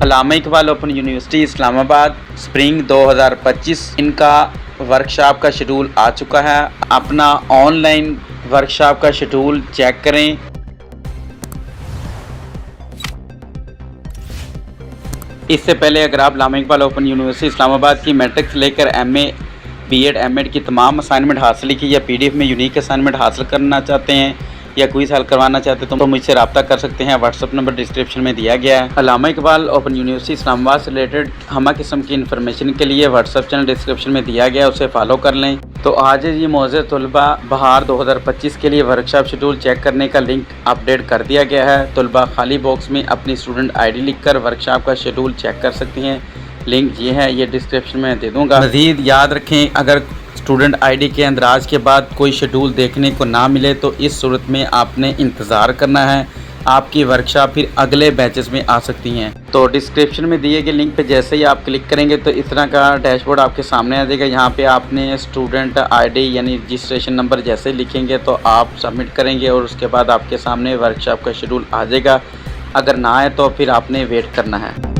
अल्लामा Iqbal Open University Islamabad spring 2025 इनका workshop का schedule आ चुका है। अपना ऑनलाइन वर्कशॉप का शेड्यूल चेक करें। इससे पहले अगर आप अल्लामा इकबाल ओपन यूनिवर्सिटी इस्लामाबाद की मैट्रिक से लेकर एमए, बीएड, एमएड की तमाम असाइनमेंट हासिल की या पीडीएफ में यूनिक असाइनमेंट हासिल करना चाहते हैं या क्विज़ हल करवाना चाहते हैं तो मुझसे रब्ता कर सकते हैं। व्हाट्सअप नंबर डिस्क्रिप्शन में दिया गया है। अल्लामा इकबाल ओपन यूनिवर्सिटी इस्लामाबाद से रिलेटेड हमा किस्म की इन्फॉर्मेशन के लिए व्हाट्सअप चैनल डिस्क्रिप्शन में दिया गया है, उसे फॉलो कर लें। तो आज ये मौजूद तलबा बहार 2025 के लिए वर्कशॉप शेड्यूल चेक करने का लिंक अपडेट कर दिया गया है। तलबा खाली बॉक्स में अपनी स्टूडेंट आईडी लिखकर वर्कशॉप का शेड्यूल चेक कर सकती हैं। लिंक ये है, ये डिस्क्रिप्शन में दे दूँगा। मज़ीद याद रखें, अगर स्टूडेंट आईडी के अंदराज के बाद कोई शेड्यूल देखने को ना मिले तो इस सूरत में आपने इंतज़ार करना है। आपकी वर्कशॉप फिर अगले बैचेस में आ सकती हैं। तो डिस्क्रिप्शन में दिए गए लिंक पे जैसे ही आप क्लिक करेंगे तो इस तरह का डैशबोर्ड आपके सामने आ जाएगा। यहाँ पे आपने स्टूडेंट आईडी यानी रजिस्ट्रेशन नंबर जैसे लिखेंगे तो आप सबमिट करेंगे और उसके बाद आपके सामने वर्कशॉप का शेड्यूल आ जाएगा। अगर ना आए तो फिर आपने वेट करना है।